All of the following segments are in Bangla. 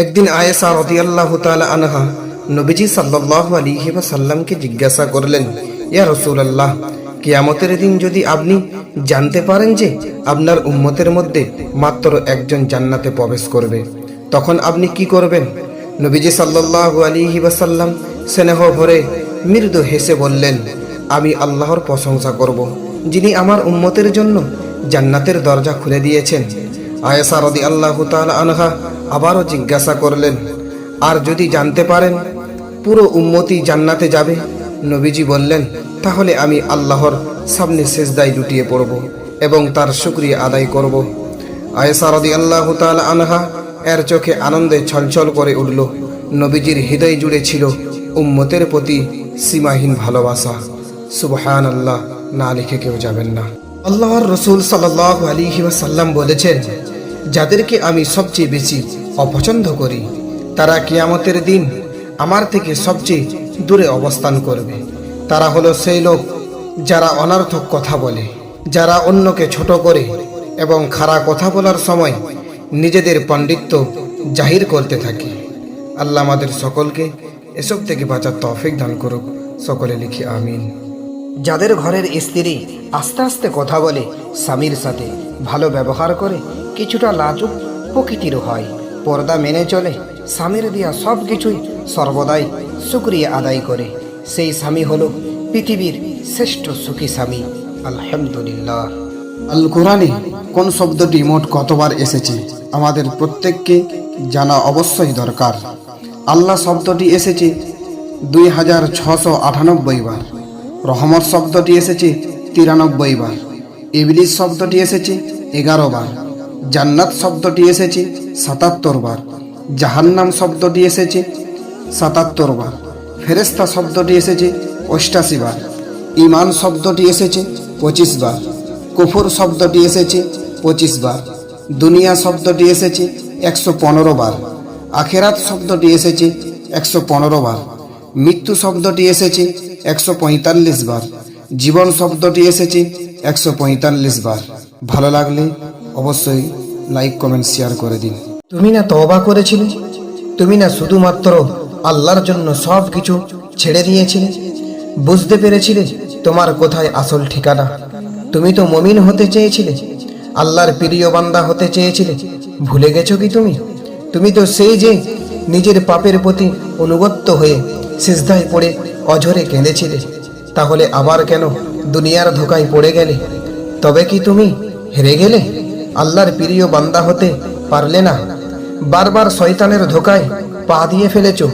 একদিন আয়েশা রাদিয়াল্লাহু তাআলা আনহা নবীজি সাল্লাল্লাহু আলাইহি ওয়াসাল্লামকে জিজ্ঞাসা করলেন, ইয়া রাসূলুল্লাহ, কিয়ামতের দিন যদি আপনি জানতে পারেন যে আপনার উম্মতের মধ্যে মাত্র একজন জান্নাতে প্রবেশ করবে, তখন আপনি কি করবেন? নবীজি সাল্লাল্লাহু আলাইহি ওয়াসাল্লাম স্নেহ ভরে মৃদু হেসে বললেন, আমি আল্লাহর প্রশংসা করব, যিনি আমার উম্মতের জন্য জান্নাতের দরজা খুলে দিয়েছেন। আয়েশা রাদিয়াল্লাহু তাআলা আনহা আবারও জিজ্ঞাসা করলেন, আর যদি জানতে পারেন পুরো উম্মতি জান্নাতে যাবে? নবীজি বললেন, তাহলে আমি আল্লাহর সামনে সিজদায় লুটিয়ে পড়ব এবং তার শুকরিয়া আদায় করব। আয়েশা রাদিয়াল্লাহু তাআলা আনহা এর চোখে আনন্দে ছলছল করে উঠল। নবীজির হৃদয় জুড়ে ছিল উম্মতের প্রতি সীমাহীন ভালোবাসা। সুবহানাল্লাহ, না লিখে কেউ যাবেন না। আল্লাহর রাসূল সাল্লাল্লাহু আলাইহি ওয়াসাল্লাম বলেছেন, যাদেরকে আমি সবচেয়ে বেশি অপছন্দ করি তারা কিয়ামতের দিন আমার থেকে সবচেয়ে দূরে অবস্থান করবে। তারা হলো সেই লোক যারা অনর্থক কথা বলে, যারা অন্যকে ছোট করে এবং খারাপ কথা বলার সময় নিজেদের পাণ্ডিত্য জাহির করতে থাকে। আল্লাহ আমাদের সকলকে এসব থেকে বাঁচার তৌফিক দান করুক। সকলে লিখি আমিন। যাদের ঘরের স্ত্রী আস্তে আস্তে কথা বলে, স্বামীর সাথে ভালো ব্যবহার করে, কিছুটা লাজুক প্রকৃতির হয়, পর্দা মেনে চলে, স্বামীর দিয়া সব কিছুই সর্বদাই শুকরিয়া আদায় করে, সেই স্বামী হলো পৃথিবীর শ্রেষ্ঠ সুখী স্বামী। আলহামদুলিল্লাহ। আল কোরআনে কোন শব্দটি মোট কতবার এসেছে আমাদের প্রত্যেককে জানা অবশ্যই দরকার। আল্লাহ শব্দটি এসেছে 2698 বার, রহমত শব্দটি এসেছে 93 বার, ইবলিস শব্দটি এসেছে 11 বার, জান্নাত শব্দটি এসেছে 77 বার, জাহান্নাম শব্দটি এসেছে 77 বার, ফেরেশতা শব্দটি এসেছে 88 বার, ঈমান শব্দটি এসেছে 25 বার, কুফর শব্দটি এসেছে 25 বার, দুনিয়া শব্দটি এসেছে 115 বার, আখিরাত শব্দটি এসেছে 115 বার, মৃত্যু শব্দটি এসেছে 145 বার, জীবন শব্দটি এসেছে 145 বার। ভালো লাগলে অবশ্যই লাইক, কমেন্ট, শেয়ার করে দিন। তুমি না তওবা করেছিলে? তুমি না শুধুমাত্র আল্লাহর জন্য সব কিছু ছেড়ে দিয়েছিলে? বুঝতে পেরেছিলে তোমার কোথায় আসল ঠিকানা? তুমি তো মুমিন হতে চেয়েছিলে, আল্লাহর প্রিয় বান্দা হতে চেয়েছিলে। ভুলে গেছো কি তুমি? তুমি তো সেই যে নিজের পাপের প্রতি অনুগত হয়ে সিজদায় পড়ে অঝরে কেঁদেছিলে। তাহলে আবার কেন দুনিয়ার ধোকায় পড়ে গেলে? তবে কি তুমি হেরে গেলে? আল্লাহর প্রিয় বান্দা হতে পারলে না? বারবার শয়তানের ধোকায় পা দিয়ে ফেলেছো?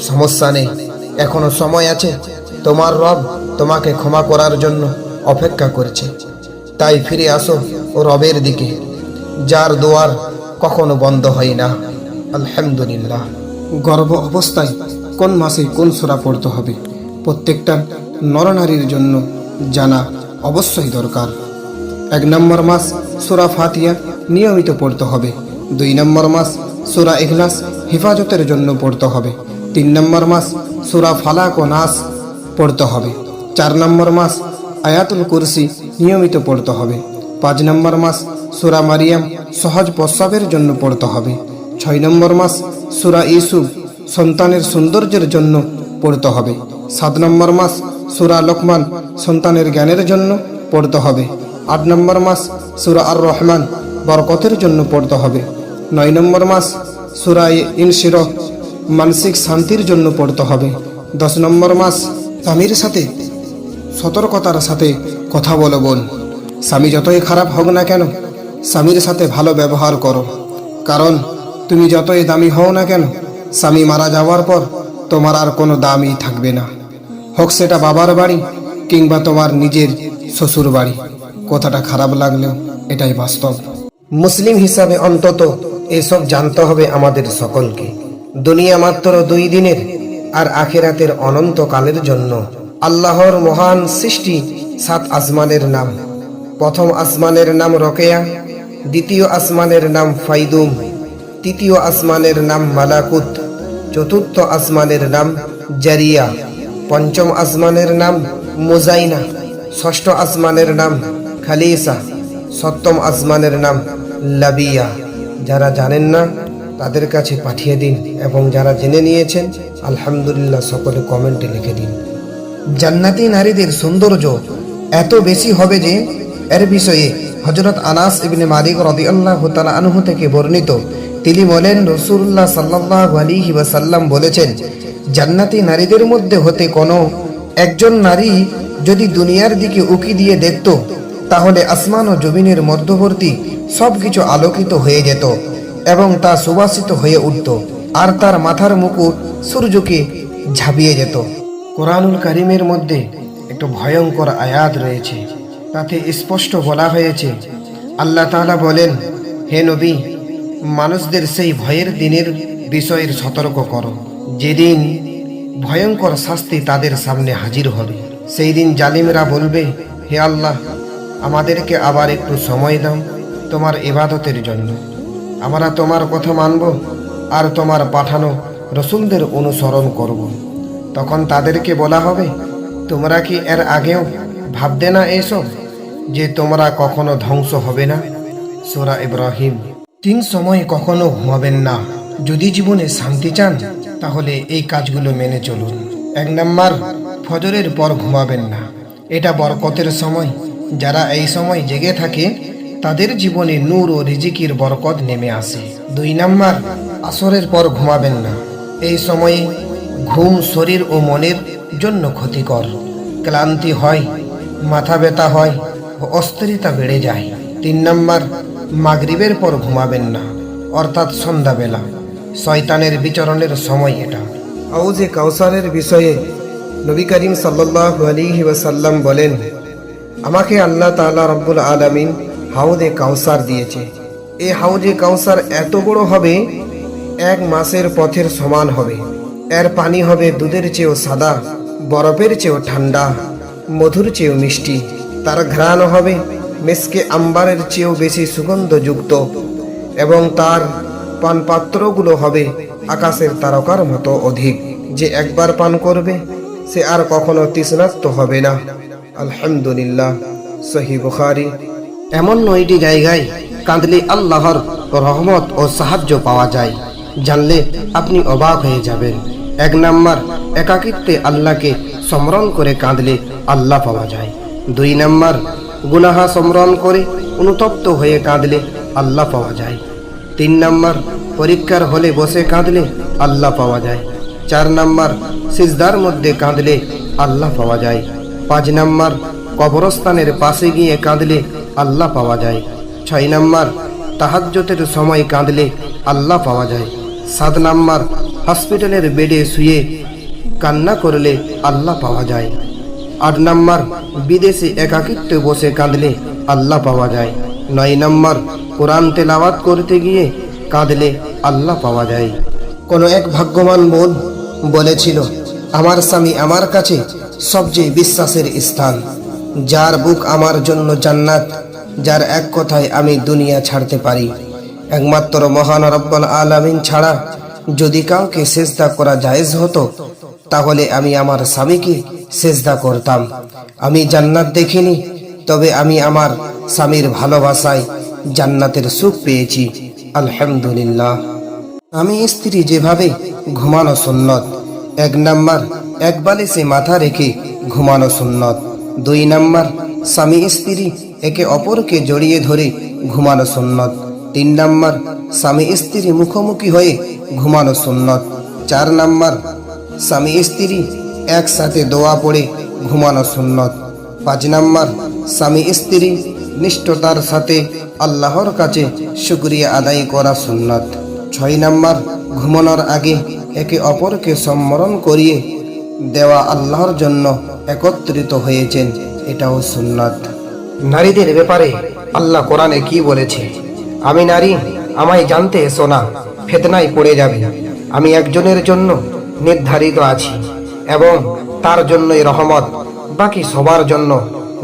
সমস্যা নেই, এখনো সময় আছে। তোমার রব তোমাকে ক্ষমা করার জন্য অপেক্ষা করছে। তাই ফিরে আসো ও রবের দিকে, যার দুয়ার কখনো বন্ধ হয় না। আলহামদুলিল্লাহ। গর্ভ অবস্থায় কোন মাসে কোন সূরা পড়তে হবে প্রত্যেকটা নরনারীর জন্য জানা অবশ্যই দরকার। 1 নম্বর মাস সূরা ফাতিহা নিয়মিত পড়তে হবে। 2 নম্বর মাস সূরা ইখলাস হেফাজতের জন্য পড়তে হবে। 3 নম্বর মাস সূরা ফালাক ও নাস পড়তে হবে। 4 নম্বর মাস আয়াতুল কুরসি নিয়মিত পড়তে হবে। 5 নম্বর মাস সূরা মারিয়াম সহজ প্রস্রাবের জন্য পড়তে হবে। 6 নম্বর মাস সূরা ইউসুফ সন্তানের সৌন্দর্যের জন্য পড়তে হবে। 7 নম্বর মাস সূরা লোকমান সন্তানের জ্ঞানের জন্য পড়তে হবে। 8 নম্বর মাস সূরা আর রহমান বরকতের জন্য পড়তে হবে। 9 নম্বর মাস সূরা ইনশিরহ মানসিক শান্তির জন্য পড়তে হবে। 10 নম্বর মাস স্বামীর সাথে সতর্কতার সাথে কথা বলো বোন। স্বামী যতই খারাপ হোক না কেন, স্বামীর সাথে ভালো ব্যবহার করো, কারণ তুমি যতই দামি হও না কেন, স্বামী মারা যাওয়ার পর তোমার আর কোনো দামই থাকবে না, হোক সেটা বাবার বাড়ি কিংবা তোমার নিজের শ্বশুর বাড়ি। কথাটা খারাপ লাগলেও এটাই বাস্তব। মুসলিম হিসাবে অন্তত এসব জানতে হবে আমাদের সকলকে। দুনিয়া মাত্র 2 দিনের, আর আখিরাতের অনন্তকালের জন্য। আল্লাহর মহান সৃষ্টি 7 আসমানের নাম। প্রথম আসমানের নাম রকেয়া, দ্বিতীয় আসমানের নাম ফাইদুম, তৃতীয় আসমানের নাম মালাকুত, চতুর্থ আসমানের নাম জারিয়া, পঞ্চম আসমানের নাম মুজাইনা, ষষ্ঠ আসমানের নাম খালিসা, সপ্তম আসমানের নাম লাবিয়া। যারা জানেন না তাদের কাছে পাঠিয়ে দিন এবং যারা জেনে নিয়েছেন আলহামদুলিল্লাহ সকলে কমেন্টে লিখে দিন। জান্নাতি নারীদের সৌন্দর্য এত বেশি হবে যে এর বিষয়ে হযরত আনাস ইবনে মালিক রাদিয়াল্লাহু তাআলা আনহু থেকে বর্ণিত, তিনি বলেন রাসূলুল্লাহ সাল্লাল্লাহু আলাইহি ওয়াসাল্লাম বলেছেন, জান্নাতি নারীদের মধ্যে হতে কোনো একজন নারী যদি দুনিয়ার দিকে উকি দিয়ে দেখত, তাহলে আসমান ও জমিনের মধ্যবর্তী সবকিছু আলোকিত হয়ে যেত এবং তা সুবাসিত হয়ে উঠত, আর তার মাথার মুকুট সূর্যকে ঝাঁপিয়ে যেত। কোরআনুল কারীমের মধ্যে একটু ভয়ঙ্কর আয়াত রয়েছে, তাতে স্পষ্ট বলা হয়েছে, আল্লাহ তাআলা বলেন, হে নবী, মানুষদের সেই ভয়ের দিনের বিষয়ের সতর্ক করো, যেদিন ভয়ঙ্কর শাস্তি তাদের সামনে হাজির হবে। সেই দিন জালিমরা বলবে, হে আল্লাহ, আমাদেরকে আবার একটু সময় দাও তোমার ইবাদতের জন্য, আমরা তোমার কথা মানব আর তোমার পাঠানো রসুলদের অনুসরণ করব। তখন তাদেরকে বলা হবে, তোমরা কি এর আগেও ভাবতে না এসব যে তোমরা কখনো ধ্বংস হবে না? সূরা ইব্রাহিম। 3 সময় কখনো ঘুমাবেন না। যদি জীবনে শান্তি চান তাহলে এই কাজগুলো মেনে চলুন। 1 নাম্বার, ফজরের পর ঘুমাবেন না, এটা বরকতের সময়। যারা এই সময় জেগে থাকে তাদের জীবনে নূর ও রিজিকের বরকত নেমে আসে। 2 নাম্বার, আসরের পর ঘুমাবেন না, এই সময়ে ঘুম শরীর ও মনের জন্য ক্ষতিকর। ক্লান্তি হয়, মাথা ব্যথা হয় ও অস্থিরতা বেড়ে যায়। 3 নাম্বার, মাগরিবের পর ঘুমাবেন না, অর্থাৎ সন্ধ্যাবেলা, শয়তানের বিচরণের সময় এটা। হাউজে কাউসারের বিষয়ে নবী করিম সাল্লাল্লাহু আলাইহি ওয়াসাল্লাম বলেন, আমাকে আল্লাহ তাআলা রব্বুল আলামিন হাউজে কাউসার দিয়েছে। এই হাউজে কাউসার এত বড় হবে, 1 মাসের পথের সমান হবে। এর পানি হবে দুধের চেয়েও সাদা, বরফের চেয়েও ঠান্ডা, মধুর চেয়েও মিষ্টি। তার ঘ্রাণ হবে মিসকে আম্বারের চেয়েও বেশি সুগন্ধযুক্ত এবং তার পানপাত্রগুলো হবে আকাশের তারকার মতো অধিক। যে একবার পান করবে সে আর কখনো তৃষ্ণার্ত হবে না। আলহামদুলিল্লাহ, সহিহ বুখারী। এমন 9টি জায়গায় কাঁদলে আল্লাহর রহমত ও সাহায্য পাওয়া যায়, জানলে আপনি অবাক হয়ে যাবেন। 1 নাম্বার, একাকিত্বে আল্লাহকে স্মরণ করে কাঁদলে আল্লাহ পাওয়া যায়। 2 নাম্বার, গুনাহ স্মরণ করে অনুতপ্ত হয়ে কাঁদলে আল্লাহ পাওয়া যায়। 3 নাম্বার, পরীক্ষার হলে বসে কাঁদলে আল্লাহ পাওয়া যায়। 4 নাম্বার, সিজদার মধ্যে কাঁদলে আল্লাহ পাওয়া যায়। 5 নাম্বার, কবরস্থানের পাশে গিয়ে কাঁদলে আল্লাহ পাওয়া যায়। 6 নাম্বার, তাহাজ্জুদের সময় কাঁদলে আল্লাহ পাওয়া যায়। 7 নাম্বার, হসপিটালের বেডে শুয়ে কান্না করলে আল্লাহ পাওয়া যায়। 8 নাম্বার, বিদেশে একাকিত্বে বসে কাঁদলে আল্লাহ পাওয়া যায়। 9 নাম্বার, কোরআন তেলাওয়াত করতে গিয়ে কাঁদলে আল্লাহ পাওয়া যায়। কোনো এক ভাগ্যবান বোন বলেছিল, আমার স্বামী আমার কাছে সবচেয়ে বিশ্বাসের স্থান, যার বুক আমার জন্য জান্নাত, যার এক কথায় আমি দুনিয়া ছাড়তে পারি। একমাত্র মহান রব্বুল আলামিন ছাড়া যদি কাউকে সেজদা করা জায়েজ হতো, তাহলে আমি আমার স্বামীকে সেজদা করতাম। আমি জান্নাত দেখিনি, তবে আমি আমার স্বামীর ভালোবাসায় জান্নাতের সুখ পেয়েছি। আলহামদুলিল্লাহ। আমি স্ত্রী যেভাবে ঘুমানো সুন্নত। 1 নাম্বার, এক বালিশে মাথা রেখে ঘুমানো সুন্নত। 2 নাম্বার, স্বামী স্ত্রী একে অপরকে জড়িয়ে ধরে ঘুমানো সুন্নত। 3 নাম্বার, স্বামী স্ত্রী মুখোমুখি হয়ে ঘুমানো সুন্নত। 4 নাম্বার, স্বামী স্ত্রী একসাথে দোয়া পড়ে ঘুমানো সুন্নত। 5 নাম্বার, স্বামী স্ত্রী নিষ্ঠতার সাথে আল্লাহর কাছে শুকরিয়া আদায় করা সুন্নত। 6 নাম্বার, ঘুমানোর আগে একে অপরকে সম্মরণ করিয়ে দেওয়া আল্লাহর জন্য একত্রিত হয়েছেন, এটাও সুন্নত। নারীদের ব্যাপারে আল্লাহ কোরআনে কি বলেছে? আমি নারী, আমায় জানতে এসো না, ফিতনায় পড়ে যাবে। আমি একজনের জন্য নির্ধারিত আছি এবং তার জন্যই রহমত, বাকি সবার জন্য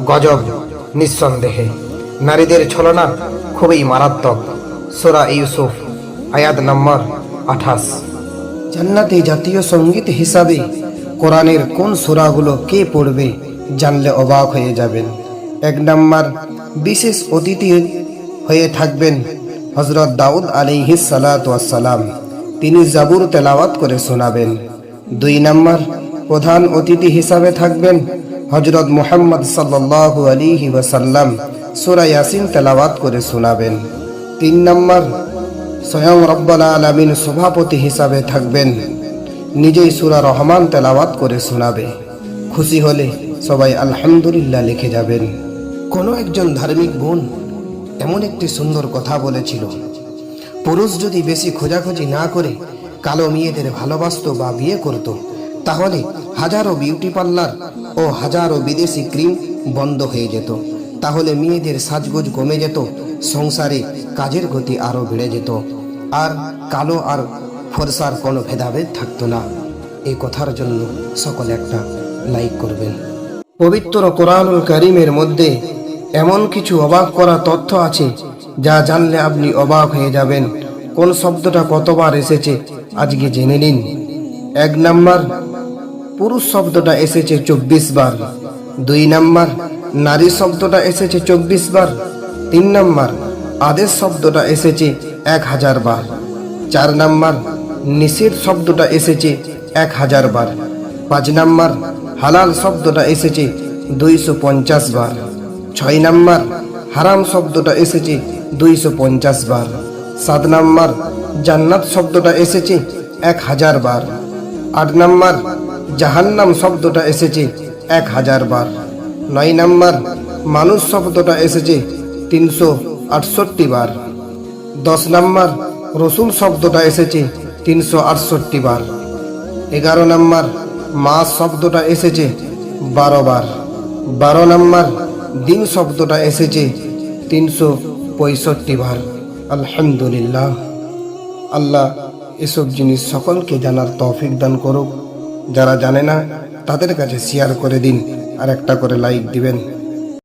গজব। নিঃসন্দেহে নারীদের ছলনা খুবই মারাত্মক। সূরা ইউসুফ আয়াত নম্বর 28। জান্নাতে জাতীয় সঙ্গীত হিসাবে কোরআনের কোন সূরাগুলো কে পড়বে জানলে অবাক হয়ে যাবেন। 1 নাম্বার, বিশেষ অতিথি হয়ে থাকবেন হযরত দাউদ আলাইহিস সালাতু ওয়াস সালাম, তিনি জাবুর তেলাওয়াত করে শোনাবেন। 2 নম্বর, প্রধান অতিথি হিসাবে থাকবেন হযরত মুহাম্মদ সাল্লাল্লাহু আলাইহি ওয়াসাল্লাম, সূরা ইয়াসিন তেলাওয়াত করে শোনাবেন। 3 নম্বর, স্বয়ং রব্বুল আলামিন সভাপতি হিসাবে থাকবেন, নিজেই সূরা রহমান তেলাওয়াত করে শোনাবে। খুশি হলে সবাই আলহামদুলিল্লাহ লিখে যাবেন। কোনো একজন ধার্মিক বোন এমন একটি সুন্দর কথা বলেছিল, পুরুষ যদি বেশি খোঁজাখুঁজি না করে কালো মেয়েদের ভালোবাসতো বা বিয়ে করত, তাহলে হাজারো বিউটি পার্লার ও হাজারো বিদেশি ক্রিম বন্ধ হয়ে যেত। তাহলে মেয়েদের সাজগোজ কমে যেত, সংসারে কাজের গতি আরও বেড়ে যেত, আর কালো আর ফর্সার কোনো ভেদাভেদ থাকতো না। এই কথার জন্য সকলে একটা লাইক করবেন। পবিত্র কোরআনুল কারীমের মধ্যে এমন কিছু অবাক করা তথ্য আছে যা জানলে আপনি অবাক হয়ে যাবেন। কোন শব্দটা কতবার এসেছে আজকে জেনে নিন। 1 নম্বর, পুরুষ শব্দটা এসেছে 24 বার। 2 নম্বর, নারী শব্দটা এসেছে 24 বার। 3 নম্বর, আদেশ শব্দটা এসেছে 1000 বার। 4 নম্বর, নিষেধ শব্দটা এসেছে 1000 বার। 5 নম্বর, হালাল শব্দটা এসেছে 250 বার। 6 নম্বর, হারাম শব্দটা এসেছে 250 বার। 7 নম্বর, জান্নাত শব্দটা এসেছে 1000 বার। 8 নম্বর, জাহান্নাম শব্দটা এসেছে 1000 বার। 9 নম্বর, মানুষ শব্দটা এসেছে 368 বার। 10 নম্বর, রসুল শব্দটা এসেছে 368 বার। 11 নম্বর, মাস শব্দটা এসেছে 12 বার। 12 নম্বর, দিন শব্দটা এসেছে 365 বার। আলহামদুলিল্লাহ। আল্লাহ এসব জিনিস সকলকে জানার তৌফিক দান করুক। যারা জানে না তাদের কাছে শেয়ার করে দিন, আর একটা করে লাইক দিবেন।